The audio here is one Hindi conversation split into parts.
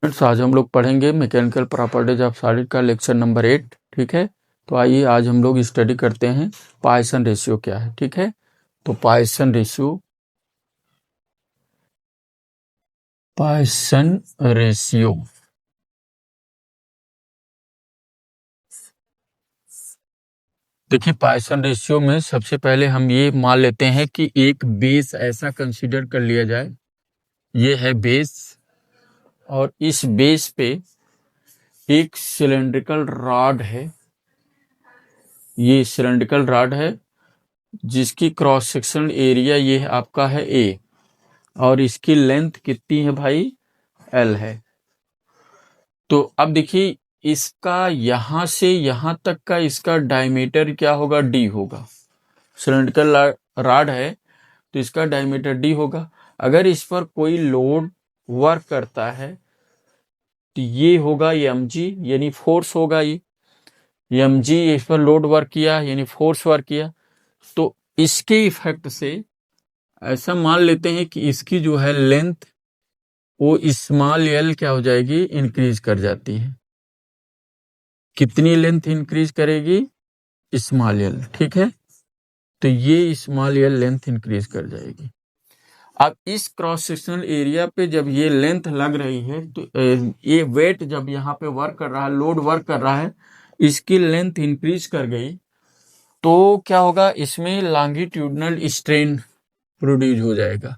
फ्रेंड्स, आज हम लोग पढ़ेंगे मैकेनिकल प्रॉपर्टीज ऑफ सॉलिड का लेक्चर नंबर 8। ठीक है, तो आइए आज हम लोग स्टडी करते हैं पॉइसन रेशियो क्या है। ठीक है, तो पॉइसन रेशियो देखिए, पॉइसन रेशियो में सबसे पहले हम ये मान लेते हैं कि एक बेस ऐसा कंसीडर कर लिया जाए, ये है बेस, और इस बेस पे एक सिलेंड्रिकल रॉड है। ये सिलेंड्रिकल रॉड है जिसकी क्रॉस सेक्शनल एरिया ये आपका है ए, और इसकी लेंथ कितनी है भाई, एल है। तो अब देखिए, इसका यहां से यहां तक का इसका डायमीटर क्या होगा, डी होगा। सिलेंड्रिकल रॉड है तो इसका डायमीटर डी होगा। अगर इस पर कोई लोड वर्क करता है तो ये होगा एम जी, यानी फोर्स होगा। ये एम जी इस पर लोड वर्क किया यानी फोर्स वर्क किया। तो इसके इफेक्ट से ऐसा मान लेते हैं कि इसकी जो है लेंथ वो स्मॉल एल क्या हो जाएगी, इंक्रीज कर जाती है। कितनी लेंथ इंक्रीज करेगी, स्मॉल एल। ठीक है, तो ये स्मॉल एल लेंथ इंक्रीज कर जाएगी। अब इस क्रॉस सेक्शनल एरिया पे जब ये लेंथ लग रही है तो ये वेट जब यहाँ पे वर्क कर रहा है, लोड वर्क कर रहा है, इसकी लेंथ इंक्रीज कर गई तो क्या होगा, इसमें लॉन्गिट्यूडिनल स्ट्रेन प्रोड्यूस हो जाएगा।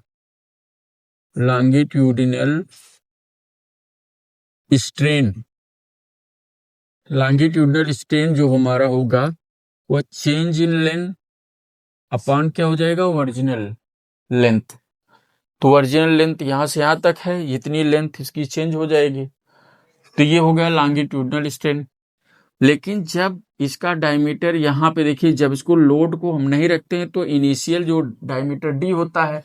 लॉन्गिट्यूडिनल स्ट्रेन जो हमारा होगा वह चेंज इन लेंथ अपॉन क्या हो जाएगा, ओरिजिनल लेंथ। तो ओरिजिनल लेंथ यहां से यहां तक है, इतनी लेंथ इसकी चेंज हो जाएगी। तो ये हो गया लॉन्गिट्यूडिनल स्ट्रेन। लेकिन जब इसका डायमीटर यहाँ पे देखिए, जब इसको लोड को हम नहीं रखते हैं तो इनिशियल जो डायमीटर डी होता है,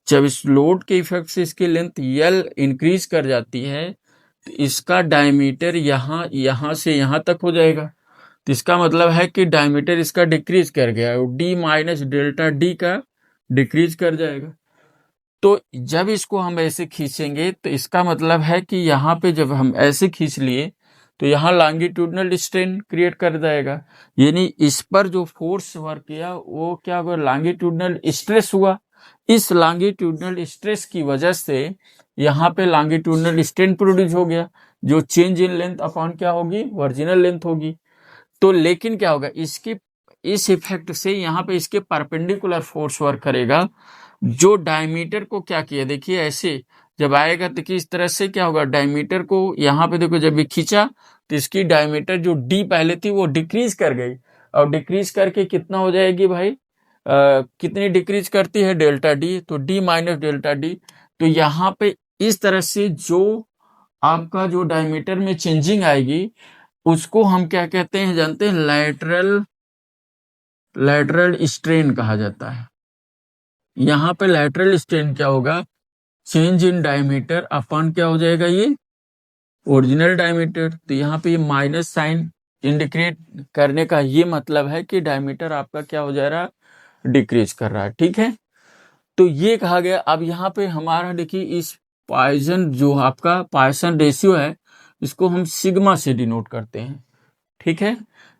जब इस लोड के इफेक्ट से इसकी लेंथ यल इंक्रीज कर जाती है तो इसका डायमीटर यहाँ से यहाँ तक हो जाएगा। तो इसका मतलब है कि डायमीटर इसका डिक्रीज कर गया, डी माइनस डेल्टा डी का डिक्रीज कर जाएगा। तो जब इसको हम ऐसे खींचेंगे तो इसका मतलब है कि यहाँ पे जब हम ऐसे खींच लिए तो यहाँ लॉन्गिट्यूडिनल स्ट्रेन क्रिएट कर जाएगा, यानी इस पर जो फोर्स वर्क किया वो क्या हुआ, लॉन्गिट्यूडिनल स्ट्रेस हुआ। इस लॉन्गिट्यूडिनल स्ट्रेस की वजह से यहाँ पे लॉन्गिट्यूडिनल स्ट्रेन प्रोड्यूस हो गया, जो चेंज इन लेंथ अपॉन क्या होगी, ओरिजिनल लेंथ होगी। तो लेकिन क्या होगा, इसके इस इफेक्ट से यहाँ पे इसके परपेंडिकुलर फोर्स वर्क करेगा, जो डायमीटर को क्या किया, देखिए ऐसे जब आएगा तो इस तरह से क्या होगा, डायमीटर को यहाँ पे देखो जब ये खींचा तो इसकी डायमीटर जो डी पहले थी वो डिक्रीज कर गई, और डिक्रीज करके कितना हो जाएगी भाई, कितनी डिक्रीज करती है, डेल्टा डी, तो डी माइनस डेल्टा डी। तो यहाँ पे इस तरह से जो आपका जो डायमीटर में चेंजिंग आएगी उसको हम क्या कहते हैं, जानते हैं, लैटरल स्ट्रेन कहा जाता है। यहाँ पे लैटरल स्ट्रेन क्या होगा, चेंज इन डायमीटर अपॉन क्या हो जाएगा, ये ओरिजिनल डायमीटर। तो यहाँ पे ये माइनस साइन इंडिकेट करने का ये मतलब है कि डायमीटर आपका क्या हो जा रहा है, डिक्रीज कर रहा है। ठीक है, तो ये कहा गया। अब यहाँ पे हमारा देखिए, इस पॉइसन जो आपका पॉइसन रेशियो है इसको हम सिग्मा से डिनोट करते हैं। ठीक है,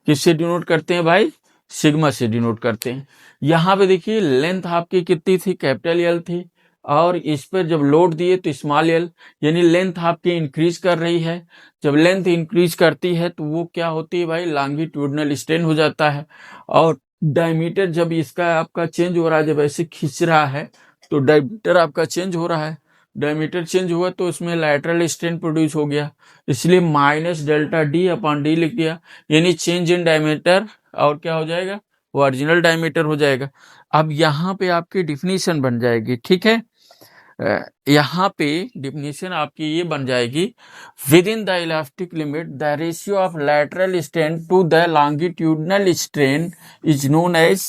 किससे डिनोट करते हैं भाई, सिग्मा से डिनोट करते हैं। यहाँ पे देखिए लेंथ आपकी कितनी थी, कैपिटल एल थी, और इस पर जब लोड दिए तो स्मॉल एल, यानी लेंथ आपकी इंक्रीज कर रही है। जब लेंथ इंक्रीज करती है तो वो क्या होती है भाई, लॉन्गिट्यूडिनल स्ट्रेन हो जाता है। और डायमीटर जब इसका आपका चेंज हो रहा है, जब ऐसे खींच रहा है तो डायमीटर आपका चेंज हो रहा है। डायमीटर चेंज हुआ तो उसमें लैटरल स्ट्रेन प्रोड्यूस हो गया, इसलिए minus delta D upon D लिख दिया, यानी चेंज इन डायमीटर, और क्या हो जाएगा, वो ओरिजिनल डायमीटर हो जाएगा। अब यहाँ पे आपकी डिफिनीशन बन जाएगी। ठीक है, यहाँ पे डिफिनीशन आपकी ये बन जाएगी, within the elastic limit the ratio of lateral strain to the longitudinal strain is known as,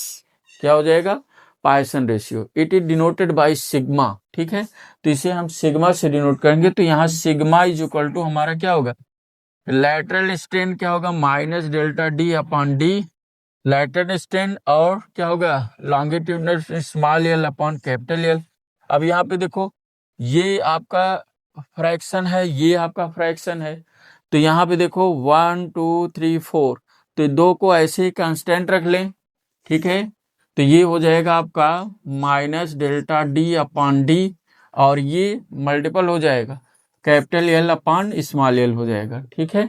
क्या हो जाएगा, Poisson ratio. It is denoted by sigma. ठीक है, तो इसे हम सिग्मा से डिनोट करेंगे। तो यहाँ सिग्मा इज इक्वल टू हमारा क्या होगा, लैटरल स्ट्रेन क्या होगा, minus delta D upon D lateral strain, और क्या होगा, longitudinal small L upon capital L. अब यहाँ पे देखो, ये आपका फ्रैक्शन है, ये आपका फ्रैक्शन है। तो यहाँ पे देखो 1 2 3 4, तो दो को ऐसे ही कांस्टेंट रख लें, ठीक है। तो ये हो जाएगा आपका minus delta D upon D, और ये मल्टीपल हो जाएगा, capital L upon small L हो जाएगा, ठीक है।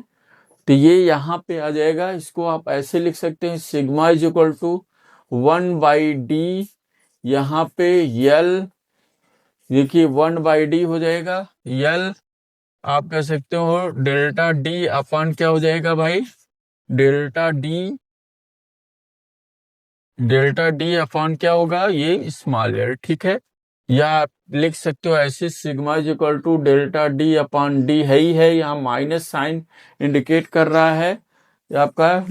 तो ये यहाँ पे आ जाएगा, इसको आप ऐसे लिख सकते हैं, sigma is equal to 1/d, यहाँ पे यल, देखिए 1/d हो जाएगा, यल आप कह सकते हो डेल्टा डी अपॉन क्या हो जाएगा भाई, डेल्टा डी अपॉन क्या होगा, ये स्मॉल एल, ठीक है। या आप लिख सकते हो ऐसे, sigma is equal to delta D upon D है ही है, यहाँ माइनस साइन इंडिकेट कर रहा है, ये आपका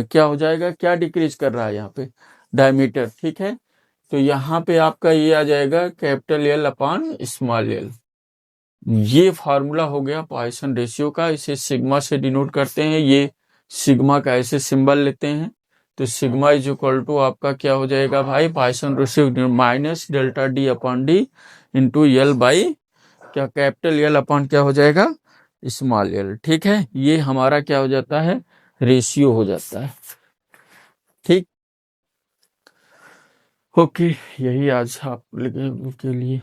क्या हो जाएगा, क्या डिक्रीज कर रहा है यहाँ पे, डायमीटर, ठीक है। तो यहाँ पे आपका ये आ जाएगा capital L upon small L. ये फार्मूला हो गया पॉइसन रेशियो का, इसे सिग्मा से डिनोट करते हैं, ये सिग्मा का ऐसे सिंबल लेते हैं। तो सिग्मा इज इक्वल टू आपका क्या हो जाएगा भाई, Poisson ratio minus delta D upon D into L by क्या, कैपिटल एल अपॉन क्या हो जाएगा, स्मॉल एल, ठीक है। ये हमारा क्या हो जाता है, रेशियो हो जाता है, ठीक। ओके, यही आज आप लोगों के लिए